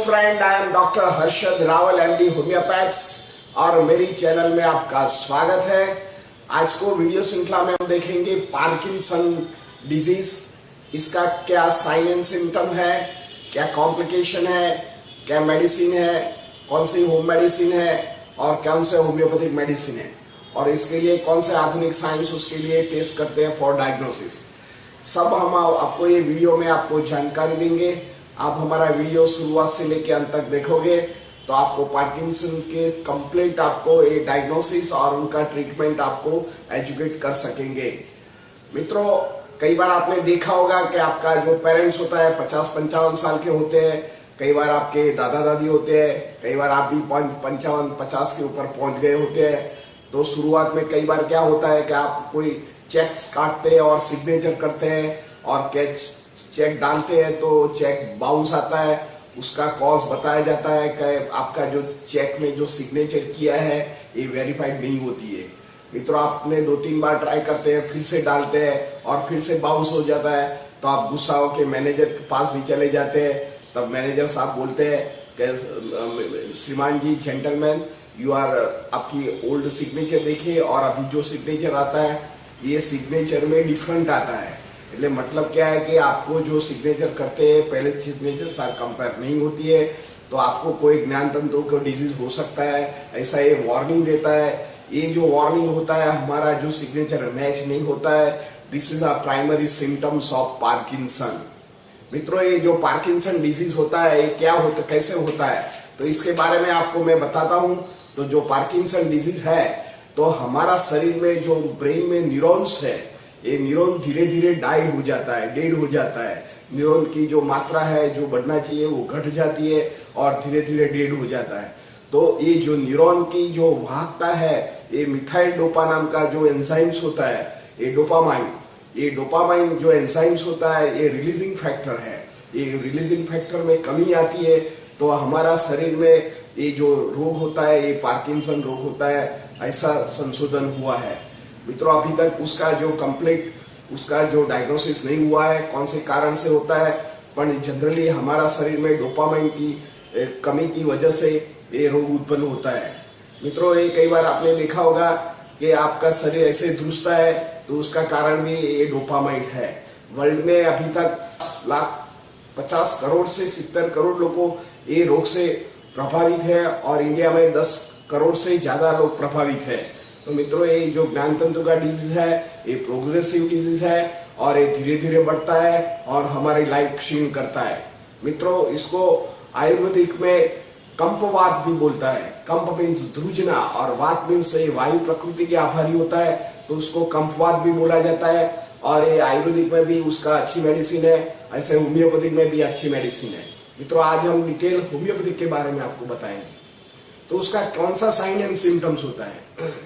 Friend, I am doctor Harshad Rawal MD homeopaths और मेरी channel में आपका स्वागत है। आज को वीडियो श्रृंखला में हम देखेंगे पार्किंसन डिजीज। इसका क्या साइन एंड सिम्टम है, क्या कॉम्प्लिकेशन है, क्या मेडिसिन है, कौन सी होम मेडिसिन है और कौन से होम्योपैथिक मेडिसिन है, और इसके लिए कौन से आधुनिक साइंस उसके लिए टेस्ट करते हैं फॉर डायग्नोसिस। सब हम आपको ये वीडियो में आपको जानकारी देंगे। आप हमारा वीडियो शुरुआत से लेकर अंत तक देखोगे तो आपको पार्किंसन के कंप्लीट आपको ये डायग्नोसिस और उनका ट्रीटमेंट आपको एजुकेट कर सकेंगे। मित्रों, कई बार आपने देखा होगा कि आपका जो पेरेंट्स होता है 50-55 साल के होते हैं, कई बार आपके दादा दादी होते हैं, कई बार आप भी 55-50 के ऊपर पहुंच गए होते हैं। तो शुरुआत में कई बार क्या होता है कि आप कोई चेक्स काटते हैं और सिग्नेचर करते हैं और चेक डालते हैं तो चेक बाउंस आता है। उसका कॉज बताया जाता है कि आपका जो चेक में जो सिग्नेचर किया है ये वेरीफाइड नहीं होती है। मित्रों, आपने 2-3 बार ट्राई करते हैं, फिर से डालते हैं और फिर से बाउंस हो जाता है, तो आप गुस्सा होकर मैनेजर के पास भी चले जाते हैं। तब मैनेजर साहब बोलते हैं कि श्रीमान जी, जेंटलमैन, यू आर, आपकी ओल्ड सिग्नेचर देखिए और अभी जो सिग्नेचर आता है ये सिग्नेचर में डिफरेंट आता है। એટલે मतलब क्या है कि आपको जो सिग्नेचर करते हैं पहले सिग्नेचर साथ कंपेयर नहीं होती है, तो आपको कोई ज्ञान तंतु का डिजीज हो सकता है, ऐसा ये वार्निंग देता है। ये जो वार्निंग होता है, हमारा जो सिग्नेचर मैच नहीं होता है, this is a primary symptoms of Parkinson. मित्रों, ये जो पार्किंसन डिजीज होता है ये क्या होता, कैसे होता है, तो इसके बारे में आपको मैं बताता हूँ। तो जो पार्किंसन डिजीज है, तो हमारा शरीर में जो ब्रेन में न्यूरॉन्स है, ये न्यूरॉन धीरे धीरे डाई हो जाता है, डेड हो जाता है। न्यूरॉन की जो मात्रा है जो बढ़ना चाहिए वो घट जाती है और धीरे धीरे डेड हो जाता है। तो ये जो न्यूरॉन की जो वाहकता है, ये मिथाइल डोपा नाम का जो एंजाइम्स होता है, ये डोपामाइन जो एंजाइम्स होता है ये रिलीजिंग फैक्टर है। ये रिलीजिंग फैक्टर में कमी आती है तो हमारा शरीर में ये जो रोग होता है ये पार्किंसन रोग होता है, ऐसा संशोधन हुआ है। मित्रों, अभी तक उसका जो डायग्नोसिस नहीं हुआ है, कौन से कारण से होता है, पर जनरली हमारा शरीर में डोपामाइन की कमी की वजह से ये रोग उत्पन्न होता है। मित्रों, ये कई बार आपने देखा होगा कि आपका शरीर ऐसे ध्रुजता है, तो उसका कारण भी ये डोपामाइन है। वर्ल्ड में अभी तक 50 करोड़ से 70 करोड़ लोगों ये रोग से प्रभावित है और इंडिया में 10 करोड़ से ज्यादा लोग प्रभावित है। तो मित्रों, ये जो ज्ञान तंतु का डिजीज है ये प्रोग्रेसिव डिजीज है और ये धीरे धीरे बढ़ता है और हमारी लाइफ क्षीण करता है। मित्रों, इसको आयुर्वेदिक में कंपवात भी बोलता है। कंप मीन्स ध्रुजना और वात मीन्स ये वायु प्रकृति के आभारी होता है, तो उसको कंपवात भी बोला जाता है। और ये आयुर्वेदिक में भी उसका अच्छी मेडिसिन है, ऐसे होम्योपैथिक में भी अच्छी मेडिसिन है। मित्रों, आज हम डिटेल होम्योपैथिक के बारे में आपको बताएंगे। तो उसका कौन सा साइन एंड सिम्टम्स होता है,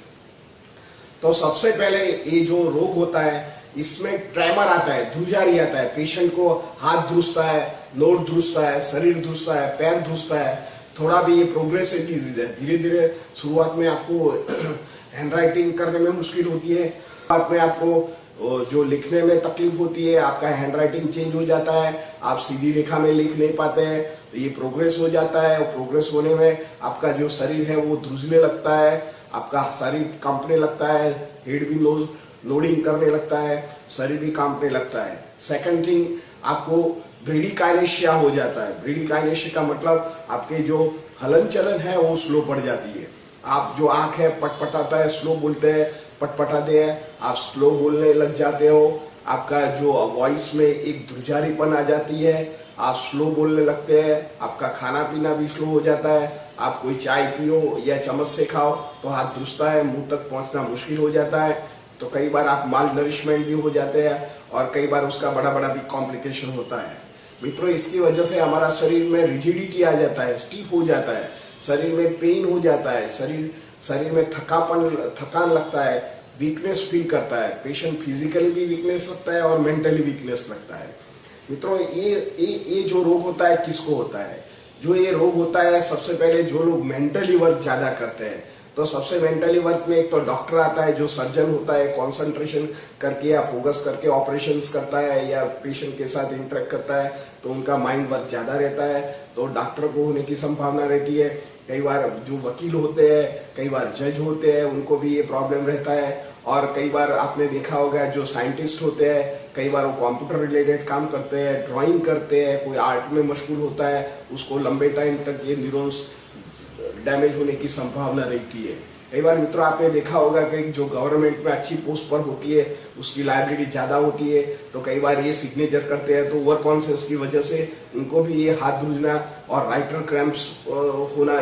तो सबसे पहले ये जो रोग होता है इसमें ट्रेमर आता है, ध्रुजारी आता है। पेशेंट को हाथ ध्रुजता है, नोट ध्रुजता है, शरीर ध्रुजता है, पैर ध्रुजता है। थोड़ा भी ये प्रोग्रेसिव डिजीज है। धीरे धीरे शुरुआत में आपको हैंड राइटिंग करने में मुश्किल होती है, बाद में आपको जो लिखने में तकलीफ होती है, आपका हैंड राइटिंग चेंज हो जाता है, आप सीधी रेखा में लिख नहीं पाते हैं, तो ये प्रोग्रेस हो जाता है। और प्रोग्रेस होने में आपका जो शरीर है वो ध्रुजने लगता है, आपका शरीर कांपने लगता है, हेड भी लोडिंग करने लगता है, शरीर भी कांपने लगता है। सेकंड थिंग, आपको ब्रेडिकाइनेशिया हो जाता है। ब्रेडिकाइनेशिया का मतलब आपके जो हलन चलन है वो स्लो पड़ जाती है। आप जो आंख है पटपटाता है, स्लो बोलते हैं, पटपटाते हैं, आप स्लो बोलने लग जाते हो। आपका जो वॉइस में एक ध्रुजारीपन आ जाती है, आप स्लो बोलने लगते हैं, आपका खाना पीना भी स्लो हो जाता है। आप कोई चाय पियो या चम्मच से खाओ तो हाथ ध्रुजता है, मुंह तक पहुंचना मुश्किल हो जाता है। तो कई बार आप माल नरिशमेंट भी हो जाते हैं और कई बार उसका बड़ा बड़ा भी कॉम्प्लिकेशन होता है। मित्रों, इसकी वजह से हमारा शरीर में रिजिडिटी आ जाता है, स्टीफ हो जाता है, शरीर में पेन हो जाता है, शरीर में थकान लगता है, वीकनेस फील करता है। पेशेंट फिजिकली भी वीकनेस लगता है और मेंटली वीकनेस लगता है। मित्रों, ये जो रोग होता है किसको होता है? जो ये रोग होता है, सबसे पहले जो लोग मेंटली वर्क ज्यादा करते हैं, तो सबसे मेंटली वर्क में एक तो डॉक्टर आता है जो सर्जन होता है, कंसंट्रेशन करके या फोकस करके ऑपरेशंस करता है या पेशेंट के साथ इंटरेक्ट करता है, तो उनका माइंड वर्क ज़्यादा रहता है, तो डॉक्टर को होने की संभावना रहती है। कई बार जो वकील होते हैं, कई बार जज होते हैं, उनको भी ये प्रॉब्लम रहता है। और कई बार आपने देखा होगा जो साइंटिस्ट होते हैं, कई बार वो कंप्यूटर रिलेटेड काम करते हैं, ड्राइंग करते हैं, कोई आर्ट में मशगूल होता है, उसको लंबे टाइम तक ये न्यूरॉन्स डैमेज होने की संभावना रहती है। कई बार मित्रों आपने देखा होगा कि जो गवर्नमेंट में अच्छी पोस्ट पर होती है उसकी लाइबिलिटी ज़्यादा होती है, तो कई बार ये सिग्नेचर करते हैं तो ओवर कॉन्शियस की वजह से उनको भी ये हाथ धुलना और राइटर क्रैम्प्स होना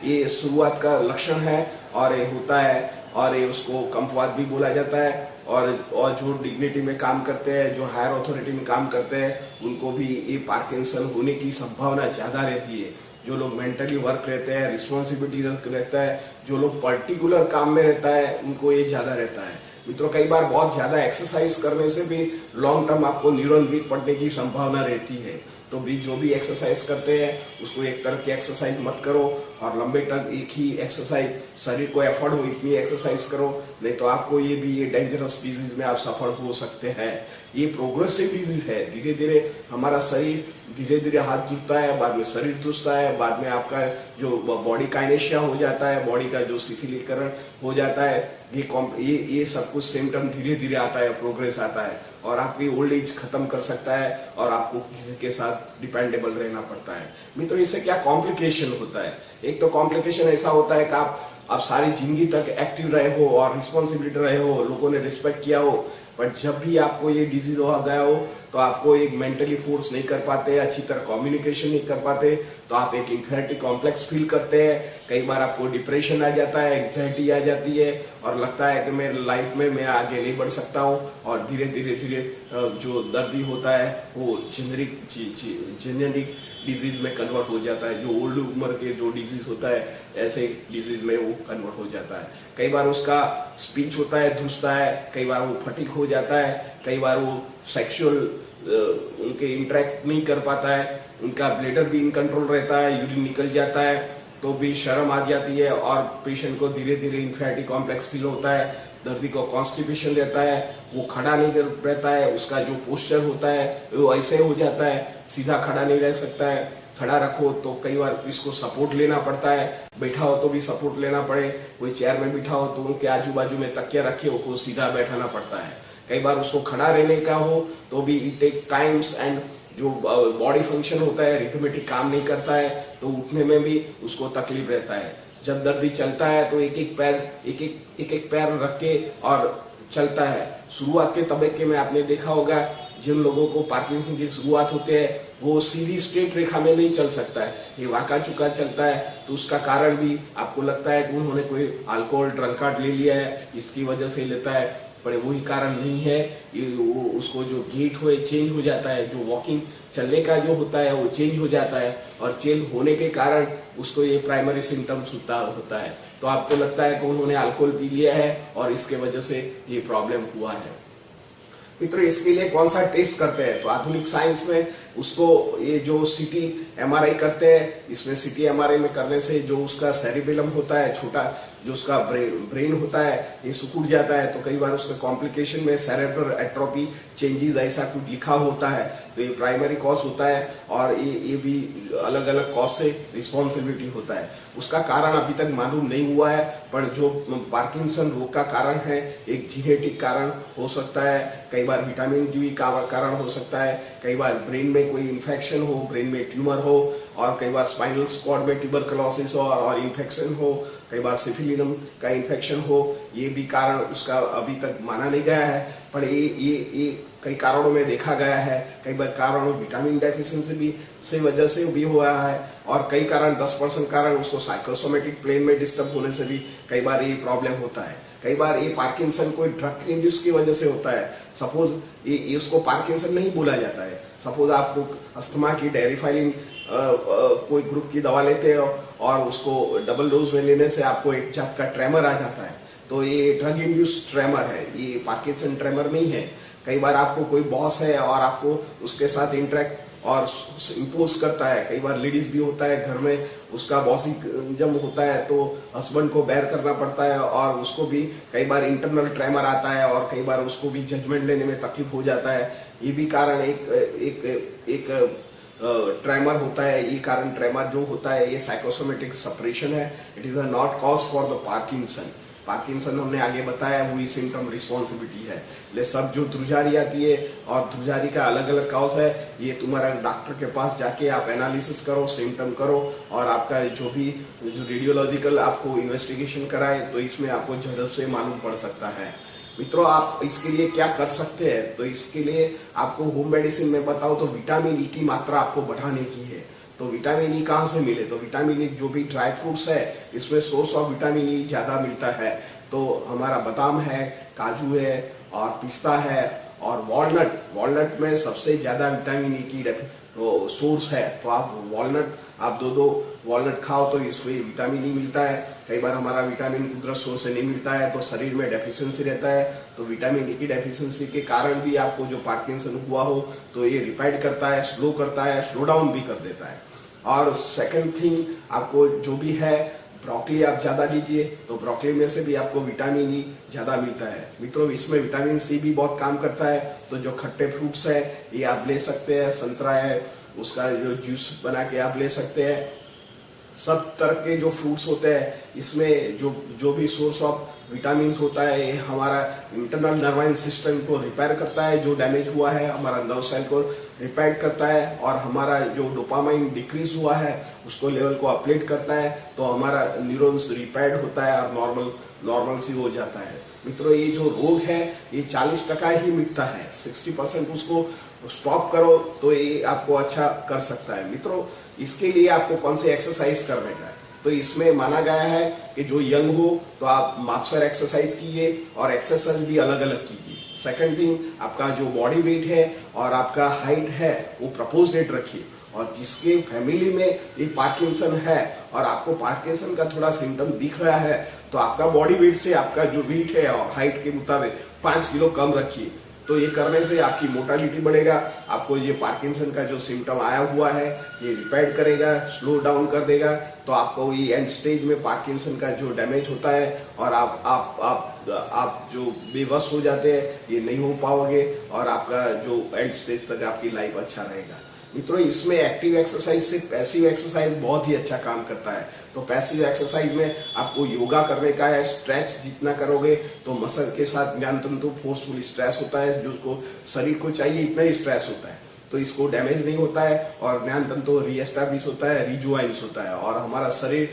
ये शुरुआत का लक्षण है और ये होता है, और ये उसको कम्पवात भी बोला जाता है। और जो डिग्निटी में काम करते हैं, जो हायर अथॉरिटी में काम करते हैं, उनको भी ये पार्किंसन होने की संभावना ज़्यादा रहती है। जो लोग मेंटली वर्क रहते हैं, रिस्पॉन्सिबिलिटी रहता है, जो लोग पर्टिकुलर काम में रहता है, उनको ये ज़्यादा रहता है। मित्रों कई बार बहुत ज़्यादा एक्सरसाइज करने से भी लॉन्ग टर्म आपको न्यूरॉन वीक पड़ने की संभावना रहती है। तो भी जो भी एक्सरसाइज करते हैं उसको एक तरह की एक्सरसाइज मत करो और लंबे तक एक ही एक्सरसाइज, शरीर को एफर्ट हो इतनी एक्सरसाइज करो, नहीं तो आपको ये डेंजरस डिजीज में आप सफल हो सकते हैं। ये प्रोग्रेसिव डिजीज है, धीरे धीरे हमारा शरीर धीरे धीरे हाथ जुड़ता है, बाद में शरीर जुड़ता है, बाद में आपका जो बॉडी काइनेशिया हो जाता है, बॉडी का जो शिथिलीकरण हो जाता है, ये सब कुछ सिम्टम धीरे धीरे आता है, प्रोग्रेस आता है और आपकी ओल्ड एज खत्म कर सकता है और आपको किसी के साथ डिपेंडेबल रहना पड़ता है। मित्रों इससे क्या कॉम्प्लिकेशन होता है? एक तो कॉम्प्लिकेशन ऐसा होता है कि आप सारी जिंदगी तक एक्टिव रहे हो और रिस्पॉन्सिबिलिटी रहे हो, लोगों ने रिस्पेक्ट किया हो, बट जब भी आपको ये डिजीज हो गया हो तो आपको एक मेंटली फोर्स नहीं कर पाते, अच्छी तरह कम्युनिकेशन नहीं कर पाते, तो आप एक इंफीरियरिटी कॉम्प्लेक्स फील करते हैं। कई बार आपको डिप्रेशन आ जाता है, एंग्जाइटी आ जाती है और लगता है कि मेरे लाइफ में मैं आगे नहीं बढ़ सकता हूँ और धीरे धीरे जो दर्द होता है वो जेनेरिक डिजीज में कन्वर्ट हो जाता है। जो ओल्ड उम्र के जो डिजीज होता है ऐसे डिजीज में वो कन्वर्ट हो जाता है। कई बार उसका स्पीच होता है धुसता है, कई बार वो फटीक हो जाता है, कई बार वो सेक्सुअल उनके इंटरेक्ट नहीं कर पाता है, उनका ब्लैडर भी इन कंट्रोल रहता है, यूरिन निकल जाता है तो भी शर्म आ जाती है और पेशेंट को धीरे धीरे इंफीरियरिटी कॉम्प्लेक्स फील होता है, दर्दी को कॉन्स्टिपेशन रहता है, वो खड़ा नहीं कर रहता है, उसका जो पोस्चर होता है वो ऐसे हो जाता है, सीधा खड़ा नहीं रह सकता है, खड़ा रखो तो कई बार इसको सपोर्ट लेना पड़ता है, बैठा हो तो भी सपोर्ट लेना पड़े, कोई चेयर में बैठा हो तो उनके आजू बाजू में तकिया रखे उसको सीधा बैठाना पड़ता है। कई बार उसको खड़ा रहने का हो तो भी इट टेक टाइम्स एंड जो बॉडी फंक्शन होता है रिथमेटिक काम नहीं करता है तो उठने में भी उसको तकलीफ रहता है। जब दर्दी चलता है तो एक एक पैर रख के और चलता है। शुरुआत के तबक्के में आपने देखा होगा जिन लोगों को पार्किंसन की शुरुआत होते हैं वो सीधी स्ट्रेट रेखा में नहीं चल सकता है, ये वाका चुका चलता है। तो उसका कारण भी आपको लगता है कि उन्होंने कोई अल्कोहल ड्रंकार्ड ले लिया है इसकी वजह से लेता है, पर वही कारण नहीं है। ये वो उसको जो गेट हो चेंज हो जाता है, जो वॉकिंग चलने का जो होता है वो चेंज हो जाता है और चेंज होने के कारण उसको ये प्राइमरी सिम्टम्स होता है। तो आपको लगता है कि उन्होंने अल्कोहल पी लिया है और इसके वजह से ये प्रॉब्लम हुआ है। मित्रों इसके लिए कौन सा टेस्ट करते हैं? तो आधुनिक साइंस में उसको ये जो सीटी एमआरआई करते हैं, इसमें सीटी एमआरआई में करने से जो उसका सेरिबेलम होता है, छोटा जो उसका ब्रेन होता है ये सिकुड़ जाता है, तो कई बार उसका कॉम्प्लिकेशन में सेरेब्रल एट्रोफी चेंजेस ऐसा कुछ लिखा होता है, तो ये प्राइमरी कॉज होता है और ये भी अलग अलग कॉज से रिस्पॉन्सिबिलिटी होता है। उसका कारण अभी तक मालूम नहीं हुआ है, पर जो पार्किंसन रोग का कारण है एक जीनेटिक कारण हो सकता है, कई बार विटामिन डी का कारण हो सकता है, कई बार ब्रेन में कोई इन्फेक्शन हो, ब्रेन में ट्यूमर हो, और कई बार स्पाइनल कॉर्ड में ट्यूबरकुलोसिस हो और इन्फेक्शन हो, कई बार सिफिलिनम का इन्फेक्शन हो, ये भी कारण उसका अभी तक माना नहीं गया है, पर ये कई कारणों में देखा गया है। कई बार कारणों विटामिन डेफिशिएंसी भी से वजह से भी हुआ है और कई कारण 10% कारण उसको साइकोसोमेटिक प्लेन में डिस्टर्ब होने से भी कई बार ये प्रॉब्लम होता है। कई बार ये पार्किंसन कोई ड्रग इंड्यूस की वजह से होता है। सपोज ये उसको पार्किंसन नहीं बोला जाता है। सपोज आपको अस्थमा की डेरिफाइलिन कोई ग्रुप की दवा लेते हो और उसको डबल डोज में लेने से आपको एक जात का ट्रेमर आ जाता है, तो ये ड्रग इंड्यूस ट्रेमर है, ये पार्किंसन ट्रेमर नहीं है। कई बार आपको कोई बॉस है और आपको उसके साथ इंटरेक्ट और इम्पोज करता है। कई बार लेडीज भी होता है घर में, उसका बॉसिज्म होता है तो हस्बैंड को बेयर करना पड़ता है, और उसको भी कई बार इंटरनल ट्रेमर आता है, और कई बार उसको भी जजमेंट लेने में तकलीफ हो जाता है। ये भी कारण एक ट्रेमर होता है। ये कारण ट्रेमर जो होता है ये साइकोसोमेटिक सेपरेशन है। It is a not cause for the Parkinson. Parkinson हमने आगे बताया वही सिम्टम रिस्पॉन्सिबिलिटी है। ले सब जो ध्रुजारी आती है, और ध्रुजारी का अलग अलग कॉज है, ये तुम्हारा डॉक्टर के पास जाके आप एनालिसिस करो, सिम्टम करो, और आपका जो रेडियोलॉजिकल आपको इन्वेस्टिगेशन कराए तो इसमें आपको झड़प से मालूम पड़ सकता है। मित्रों, आप इसके लिए क्या कर सकते हैं? तो इसके लिए आपको होम मेडिसिन में बताओ तो विटामिन ई की मात्रा आपको बढ़ाने की है। तो विटामिन ई कहाँ से मिले? तो विटामिन ई जो भी ड्राई फ्रूट्स है इसमें सोर्स ऑफ विटामिन ई ज़्यादा मिलता है। तो हमारा बादाम है, काजू है, और पिस्ता है, और वॉलनट में सबसे ज़्यादा विटामिन ई की सोर्स है। तो आप दो वॉलनट खाओ तो इसमें विटामिन ई मिलता है। कई बार हमारा विटामिन कुदरत सोर्स से नहीं मिलता है तो शरीर में डेफिशिएंसी रहता है। तो विटामिन ई की डेफिशिएंसी के कारण भी आपको जो पार्किंसन हुआ हो तो ये रिपाइड करता है, स्लो करता है, स्लो डाउन भी कर देता है। और सेकंड थिंग, आपको जो भी है ब्रोकली आप ज़्यादा लीजिए, तो ब्रोकली में से भी आपको विटामिन ई ज़्यादा मिलता है। मित्रों, इसमें विटामिन सी भी बहुत काम करता है। तो जो खट्टे फ्रूट्स है ये आप ले सकते हैं। संतरा है, उसका जो जूस बना के आप ले सकते हैं। सब तरह के जो फ्रूट्स होते हैं इसमें जो भी सोर्स ऑफ विटामिन होता है ये हमारा इंटरनल नर्वाइन सिस्टम को रिपेयर करता है। जो डैमेज हुआ है हमारा नर्व सेल को रिपेयर करता है, और हमारा जो डोपामाइन डिक्रीज हुआ है उसको लेवल को अपलेट करता है। तो हमारा न्यूरॉन्स रिपेयर होता है और नॉर्मल सी हो जाता है। मित्रों, ये जो रोग है ये 40% ही मिटता है। 60% उसको स्टॉप करो तो ये आपको अच्छा कर सकता है। मित्रों, इसके लिए आपको कौन सी एक्सरसाइज करने का है? तो इसमें माना गया है कि जो यंग हो तो आप मापसर एक्सरसाइज कीजिए, और एक्सरसाइज भी अलग अलग कीजिए। सेकंड थिंग, आपका जो बॉडी वेट है और आपका हाइट है वो प्रपोर्शनेट रखिए। और जिसके फैमिली में ये पार्किंसन है और आपको पार्किंसन का थोड़ा सिम्टम दिख रहा है तो आपका बॉडी वेट से आपका जो वेट है और हाइट के मुताबिक 5 किलो कम रखिए। तो ये करने से आपकी मोटालिटी बढ़ेगा, आपको ये पार्किंसन का जो सिम्टम आया हुआ है ये रिपेयर करेगा, स्लो डाउन कर देगा। तो आपको ये एंड स्टेज में पार्किंसन का जो डैमेज होता है और आप जो बेबस हो जाते हैं ये नहीं हो पाओगे, और आपका जो एंड स्टेज तक आपकी लाइफ अच्छा रहेगा। मित्रों, इसमें एक्टिव एक्सरसाइज से पैसिव एक्सरसाइज बहुत ही अच्छा काम करता है। तो पैसिव एक्सरसाइज में आपको योगा करने का है। स्ट्रेच जितना करोगे तो मसल के साथ ज्ञानतंतु फोर्सफुली स्ट्रेस होता है, जो उसको शरीर को चाहिए इतना ही स्ट्रेस होता है, तो इसको डैमेज नहीं होता है, और ज्ञानतंतु रीएस्टैब्लिश होता है, रिजुवाइंस होता है, और हमारा शरीर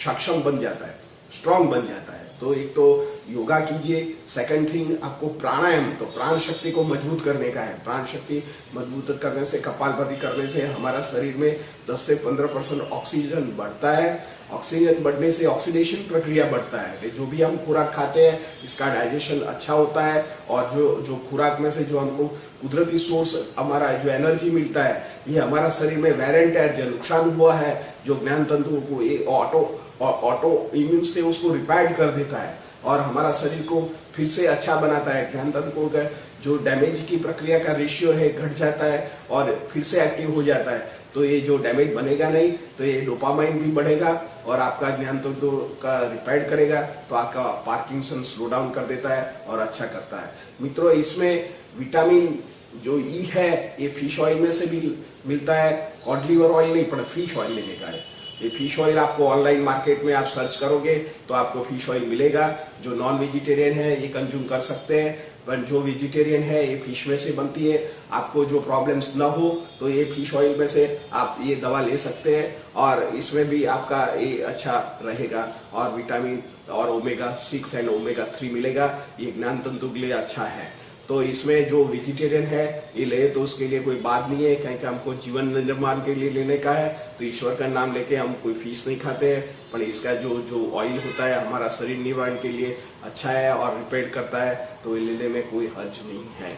सक्षम बन जाता है, स्ट्रांग बन जाता है। तो एक तो योगा कीजिए। सेकंड थिंग, आपको प्राणायाम, तो प्राण शक्ति को मजबूत करने का है। प्राण शक्ति मजबूत करने से, कपालभाति करने से हमारा शरीर में 10 से 15% ऑक्सीजन बढ़ता है। ऑक्सीजन बढ़ने से ऑक्सीडेशन प्रक्रिया बढ़ता है। जो भी हम खुराक खाते हैं इसका डाइजेशन अच्छा होता है, और जो खुराक में से जो हमको कुदरती सोर्स हमारा जो एनर्जी मिलता है ये हमारा शरीर में वेर एंड टेयर जो नुकसान हुआ है जो ज्ञान तंतुओं को ये ऑटो इम्यून से उसको रिपेयर कर देता है, और हमारा शरीर को फिर से अच्छा बनाता है। ज्ञान तंतुओं का जो डैमेज की प्रक्रिया का रेशियो है घट जाता है और फिर से एक्टिव हो जाता है। तो ये जो डैमेज बनेगा नहीं, तो ये डोपामाइन भी बढ़ेगा और आपका ज्ञान तंतु का रिपेयर करेगा, तो आपका पार्किंसन स्लो डाउन कर देता है और अच्छा करता है। मित्रों, इसमें विटामिन जो ई है ये फिश ऑयल में से भी मिलता है। कॉड लिवर ऑयल नहीं, पर फिश ऑयल लेने का है। ये फिश ऑयल आपको ऑनलाइन मार्केट में आप सर्च करोगे तो आपको फिश ऑयल मिलेगा। जो नॉन वेजिटेरियन है ये कंज्यूम कर सकते हैं, पर जो वेजिटेरियन है ये फिश में से बनती है। आपको जो प्रॉब्लम्स ना हो तो ये फिश ऑयल में से आप ये दवा ले सकते हैं, और इसमें भी आपका ये अच्छा रहेगा, और विटामिन और ओमेगा 6 एंड ओमेगा 3 मिलेगा। ये ज्ञान तंतु के लिए अच्छा है। तो इसमें जो वेजिटेरियन है ये ले तो उसके लिए कोई बात नहीं है, क्योंकि हमको जीवन निर्माण के लिए लेने का है, तो ईश्वर का नाम लेके हम कोई फीस नहीं खाते हैं। पर इसका जो ऑयल होता है हमारा शरीर निर्माण के लिए अच्छा है और रिपेयर करता है, तो ये लेने में कोई हर्ज नहीं है।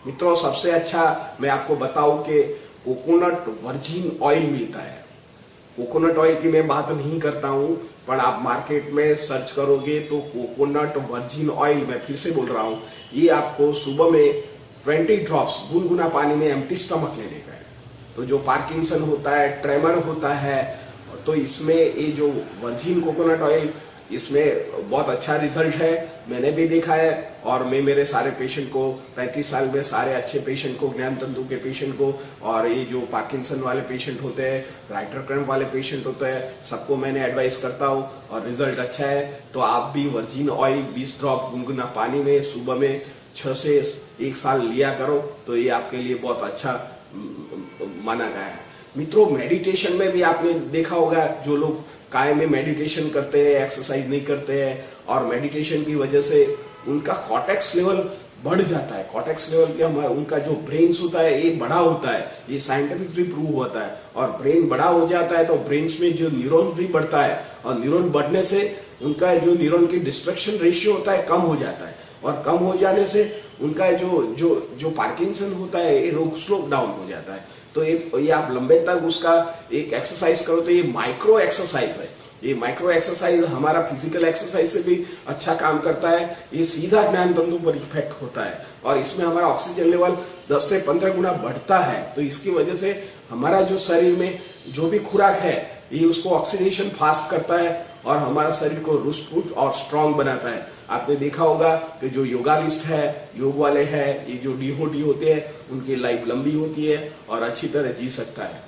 मित्रों, सबसे अच्छा मैं आपको बताऊं कि कोकोनट वर्जिन ऑयल मिलता है। कोकोनट ऑयल की मैं बात नहीं करता हूँ, पर आप मार्केट में सर्च करोगे तो कोकोनट वर्जिन ऑयल, मैं फिर से बोल रहा हूँ, ये आपको सुबह में 20 ड्रॉप्स गुनगुना पानी में एम्प्टी स्टमक लेने का है। तो जो पार्किंसन होता है, ट्रेमर होता है, तो इसमें ये जो वर्जिन कोकोनट ऑयल, इसमें बहुत अच्छा रिजल्ट है, मैंने भी देखा है। और मैं मेरे सारे पेशेंट को 35 साल में सारे अच्छे पेशेंट को, ज्ञान तंतु के पेशेंट को, और ये जो पार्किंसन वाले पेशेंट होते हैं, राइटर क्रैम्प वाले पेशेंट होते हैं, सबको मैंने एडवाइस करता हूँ और रिजल्ट अच्छा है। तो आप भी वर्जिन ऑयल 20 ड्रॉप गुनगुना पानी में सुबह में 6 से 1 साल लिया करो, तो ये आपके लिए बहुत अच्छा माना गया है। मित्रों, मेडिटेशन में भी आपने देखा होगा, जो लोग कायम में मेडिटेशन करते हैं, एक्सरसाइज नहीं करते हैं, और मेडिटेशन की वजह से उनका कॉर्टेक्स लेवल बढ़ जाता है। कॉर्टेक्स लेवल के हमारा उनका जो ब्रेन्स होता है ये बड़ा होता है, ये साइंटिफिकली प्रूव होता है। और ब्रेन बड़ा हो जाता है तो ब्रेन्स में जो न्यूरॉन भी बढ़ता है, और न्यूरॉन बढ़ने से उनका जो न्यूरॉन की डिस्ट्रक्शन रेशियो होता है कम हो जाता है, और कम हो जाने से उनका जो पार्किंसन होता है ये रोग स्लो डाउन हो जाता है। तो ये आप लंबे तक उसका एक एक्सरसाइज करो, तो ये माइक्रो एक्सरसाइज है। ये माइक्रो एक्सरसाइज हमारा फिजिकल एक्सरसाइज से भी अच्छा काम करता है। ये सीधा ज्ञान तंतु पर इफेक्ट होता है, और इसमें हमारा ऑक्सीजन लेवल 10 से 15 गुना बढ़ता है। तो इसकी वजह से हमारा जो शरीर में जो भी खुराक है ये उसको ऑक्सीडेशन फास्ट करता है, और हमारा शरीर को रुष्ट और स्ट्रांग बनाता है। आपने देखा होगा कि जो योगालिस्ट है, योग वाले हैं, ये जो डिवोटी होते हैं, उनकी लाइफ लंबी होती है और अच्छी तरह जी सकता है।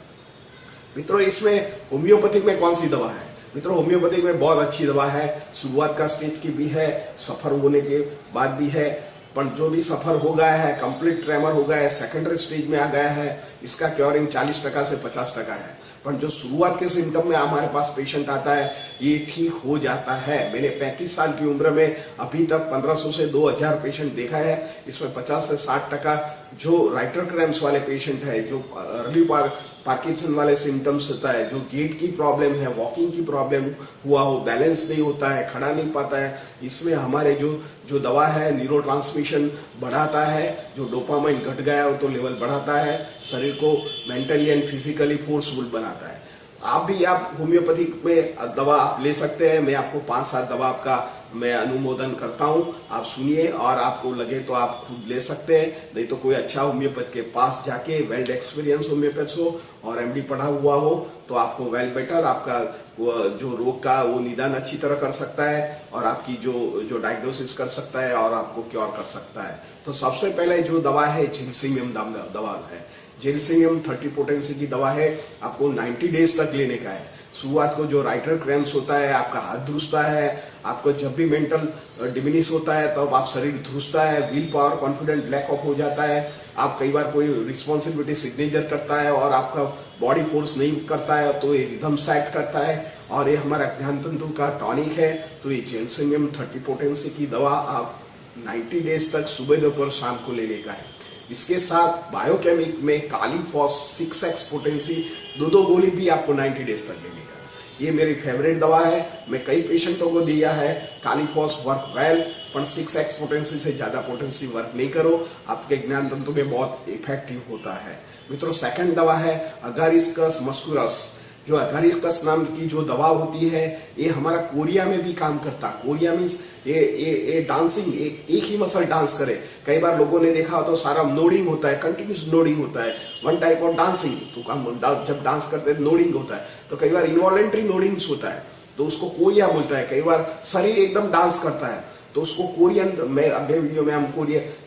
मित्रों, इसमें होम्योपैथिक में कौन सी दवा है? मित्रों, होम्योपैथिक में बहुत अच्छी दवा है। शुरुआत का स्टेज की भी है, सफर होने के बाद भी है, पर जो भी सफर हो गया है, कंप्लीट ट्रेमर हो गया है, सेकेंडरी स्टेज में आ गया है, इसका क्योरिंग 40% से 50% है। पर जो शुरुआत के सिम्टम में हमारे पास पेशेंट आता है, ये ठीक हो जाता है। मैंने 35 साल की उम्र में अभी तक 1500 से 2000 पेशेंट देखा है। इसमें 50 से 60% जो राइटर क्रैम्प्स वाले पेशेंट है, जो अर्ली पार्किंसन वाले सिम्टम्स होता है, जो गेट की प्रॉब्लम है, वॉकिंग की प्रॉब्लम हुआ हो, बैलेंस नहीं होता है, खड़ा नहीं पाता है, इसमें हमारे जो दवा है न्यूरोट्रांसमिशन बढ़ाता है। जो डोपामाइन घट गया हो तो लेवल बढ़ाता है, शरीर को मेंटली एंड फिजिकली फोर्सफुल बनाता है। आप होम्योपैथिक में दवा आप ले सकते हैं। मैं आपको 5-7 दवा का मैं अनुमोदन करता हूं, आप सुनिए, और आपको लगे तो आप खुद ले सकते हैं, नहीं तो कोई अच्छा होम्योपैथ के पास जाके, वेल एक्सपीरियंस होम्योपैथ हो और MD पढ़ा हुआ हो, तो आपको वेल बेटर आपका जो रोग का वो निदान अच्छी तरह कर सकता है, और आपकी जो डायग्नोसिस कर सकता है, और आपको क्योर कर सकता है। तो सबसे पहले जो दवा है जिनसिंगियम दवा है। जिनसिंगियम 30 पोटेंसी की दवा है, आपको 90 डेज तक लेने का है। शुरुआत को जो राइटर क्रैम्प्स होता है, आपका हाथ ध्रुसता है, आपको जब भी मेंटल डिमिनिश होता है तब आप शरीर ध्रुसता है, will power confident lack of हो जाता है, आप कई बार कोई रिस्पॉन्सिबिलिटी सिग्नेचर करता है और आपका बॉडी फोर्स नहीं करता है, तो ये रिदम सेट करता है, और ये हमारा ज्ञान तंतु का टॉनिक है। तो ये जिनसिंगियम 30 पोटेंसी की दवा आप 90 डेज तक सुबह दोपहर शाम को लेने का है। इसके साथ बायोकेमिक में कालीफॉस 6x पोटेंसी 2 गोली भी आपको 90 डेज तक लेने का है। ये मेरी फेवरेट दवा है, मैं कई पेशेंटों को दिया है। कालीफॉस वर्क वेल, पर 6x पोटेंसी से ज़्यादा पोटेंसी वर्क नहीं करो, आपके ज्ञान तंतु में बहुत इफेक्टिव होता है। मित्रों, सेकंड दवा है अगारिस्कस मस्कुलस। जो अगारिस्कस नाम की जो दवा होती है, ये हमारा कोरिया में भी काम करता है। कोरिया मीन्स ये डांसिंग, एक ही मसल डांस करे। कई बार लोगों ने देखा तो सारा नोडिंग होता है, कंटिन्यूस नोडिंग होता है, वन टाइप ऑफ डांसिंग। तो जब डांस करते हैं नोडिंग होता है, तो कई बार इनवॉलेंट्री नोडिंग्स होता है, तो उसको कोरिया बोलता है। कई बार शरीर एकदम डांस करता है, तो उसको कोरियन, मैं अगले वीडियो में हम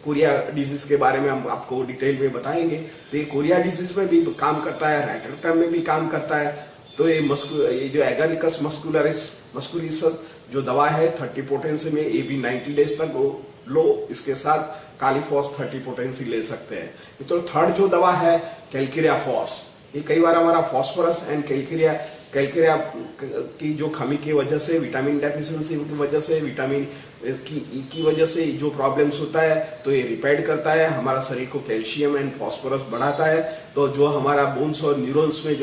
कोरिया डिजीज के बारे में हम आपको डिटेल में बताएंगे। तो ये कोरिया डिजीज में भी काम करता है, राइटर क्रैम्प में भी काम करता है। तो ये जो एगारिकस मस्कुलिस जो दवा है 30 पोटेंसी में, ये भी 90 डेज तक लो। इसके साथ कालीफॉस 30 पोटेंसी ले सकते हैं। तो थर्ड जो दवा है कैलकेरिया फॉस। ये कई बार हमारा फॉस्फोरस एंड कैलकेरिया की जो कमी की वजह से, विटामिन डेफिशिएंसी की वजह से, विटामिन की वजह से जो प्रॉब्लम्स होता है, तो ये रिपेयर करता है, हमारा शरीर को कैल्शियम एंड फॉस्फोरस बढ़ाता है। तो जो हमारा बोन्स और न्यूरॉन्स में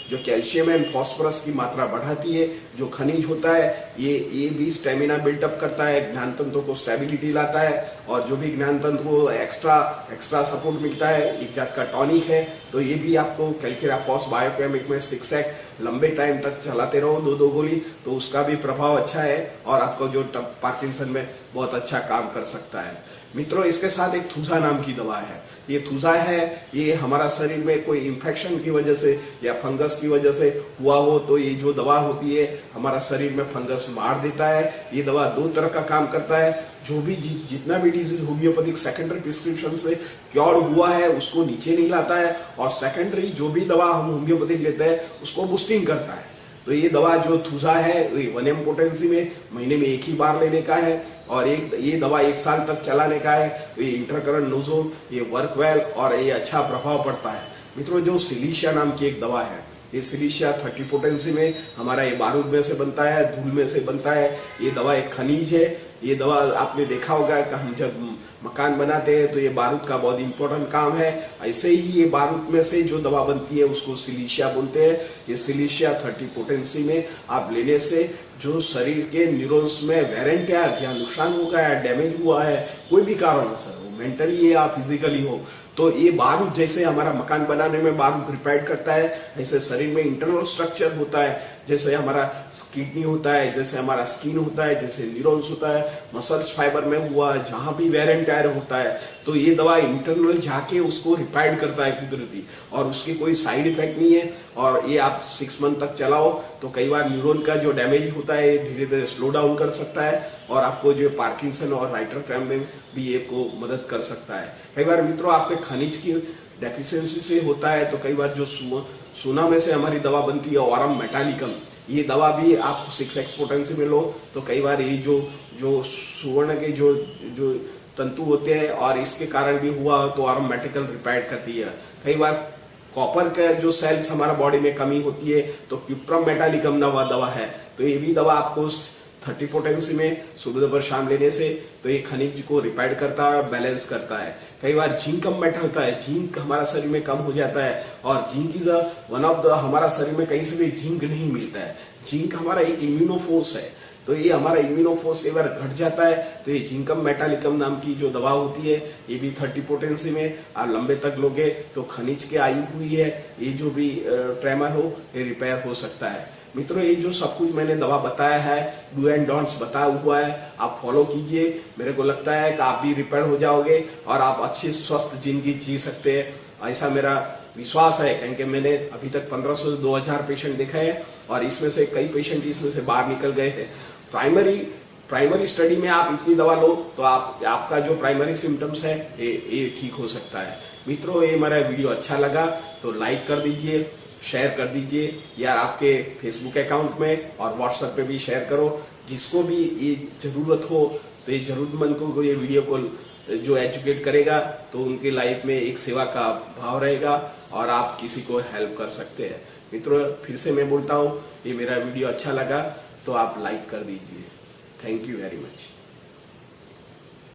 जो कैल्शियम एंड फॉस्फोरस की मात्रा बढ़ाती है, जो खनिज होता है, ये भी स्टेमिना बिल्टअप करता है, ज्ञान तंत्र को स्टेबिलिटी लाता है, और जो भी ज्ञान तंत्र को एक्स्ट्रा सपोर्ट मिलता है, एक जात का टॉनिक है। तो ये भी आपको कैलकेरिया फॉस बायोकेमिक में 6x लंबे टाइम तक चलाते रहो 2 गोली, तो उसका भी प्रभाव अच्छा है, और आपको जो पार्किंसन में बहुत अच्छा काम कर सकता है। मित्रों, इसके साथ एक थूजा नाम की दवा है। ये थूजा है, ये हमारा शरीर में कोई इन्फेक्शन की वजह से या फंगस की वजह से हुआ हो तो ये जो दवा होती है हमारा शरीर में फंगस मार देता है। ये दवा दो तरह का काम करता है। जो भी जितना भी डिजीज होम्योपैथिक सेकेंडरी प्रिस्क्रिप्शन से क्योर हुआ है उसको नीचे नहीं लाता है, और सेकेंडरी जो भी दवा हम होम्योपैथिक लेते हैं उसको बूस्टिंग करता है। तो ये दवा जो थूजा है 1 पोटेंसी में महीने में एक ही बार लेने का है, और ये दवा 1 साल तक चलाने का है। ये इंटरकरेंट नोजोन, ये वर्क वेल और ये अच्छा प्रभाव पड़ता है। मित्रों, जो सिलिशिया नाम की एक दवा है, ये सिलिशिया 30 पोटेंसी में हमारा ये बारूद में से बनता है, धूल में से बनता है। ये दवा एक खनिज है। ये दवा आपने देखा होगा कि हम जब मकान बनाते हैं तो ये बारूद का बहुत इंपॉर्टेंट काम है। ऐसे ही ये बारूद में से जो दवा बनती है उसको सिलिशिया बोलते हैं। ये सिलिशिया 30 पोटेंसी में आप लेने से जो शरीर के न्यूरॉन्स में वेरेंट या जहाँ नुकसान हो गया है, डैमेज हुआ है, कोई भी कारण हो सर, मेंटली या फिजिकली हो, तो ये बारूद जैसे हमारा मकान बनाने में बारूद रिपेयर करता है, ऐसे शरीर में इंटरनल स्ट्रक्चर होता है, जैसे हमारा किडनी होता है, जैसे हमारा स्किन होता है, जैसे न्यूरॉन्स होता है, मसल्स फाइबर में हुआ, जहाँ भी वेर एंड टायर होता है, तो ये दवा इंटरनल जाके उसको रिपेयर करता है कुदरती, और उसकी कोई साइड इफेक्ट नहीं है। और ये आप 6 मंथ तक चलाओ तो कई बार न्यूरॉन का जो डैमेज होता है ये धीरे धीरे स्लो डाउन कर सकता है, और आपको जो पार्किंसन और राइटर क्रैम्प में भी ये को मदद कर सकता है। कई बार मित्रों आपके खनिज की डेफिशिएंसी से होता है, तो कई बार जो सोना में से हमारी दवा बनती है ऑरम मेटालिकम, ये दवा भी आप 6x पोटेंसी में लो तो कई बार ये जो सुवर्ण के जो तंतु होते हैं और इसके कारण भी हुआ तो ऑरम मेटिकल रिपेयर करती है। कई बार कॉपर का जो सेल्स हमारा बॉडी में कमी होती है तो क्यूप्रम मेटालिकम दवा है, तो ये भी दवा आपको 30 पोटेंसी में सुबह दोपहर शाम लेने से तो ये खनिज को रिपेयर करता है, बैलेंस करता है। कई बार जिंक कम मेटा होता है, जिंक हमारा शरीर में कम हो जाता है, और zinc is one of the हमारा शरीर में कहीं से भी जिंक नहीं मिलता है। जिंक हमारा एक इम्यूनोफोर्स है, तो ये हमारा इम्यूनोफोर्स एक बार घट जाता है तो ये जिंकम मेटालिकम नाम की जो दवा होती है ये भी 30 पोटेंसी में आप लंबे तक लोगे तो खनिज के आयु हुई है, ये जो भी ट्रेमर हो ये रिपेयर हो सकता है। मित्रों, ये जो सब कुछ मैंने दवा बताया है, डू एंड डोंट्स बताया हुआ है, आप फॉलो कीजिए। मेरे को लगता है कि आप भी रिपेयर हो जाओगे और आप अच्छी स्वस्थ जिंदगी जी सकते हैं, ऐसा मेरा विश्वास है। क्योंकि मैंने अभी तक 1500 से 2000 पेशेंट देखा है, और इसमें से कई पेशेंट इसमें से बाहर निकल गए हैं। प्राइमरी स्टडी में आप इतनी दवा लो तो आपका जो प्राइमरी सिम्टम्स है ये ठीक हो सकता है। मित्रों, ये मेरा वीडियो अच्छा लगा तो लाइक कर दीजिए, शेयर कर दीजिए, या आपके फेसबुक अकाउंट में और व्हाट्सएप पे भी शेयर करो। जिसको भी ये ज़रूरत हो तो ये ज़रूरतमंद को ये वीडियो को जो एजुकेट करेगा तो उनकी लाइफ में एक सेवा का भाव रहेगा और आप किसी को हेल्प कर सकते हैं। मित्रों, फिर से मैं बोलता हूँ, ये मेरा वीडियो अच्छा लगा तो आप लाइक कर दीजिए। Thank you very much.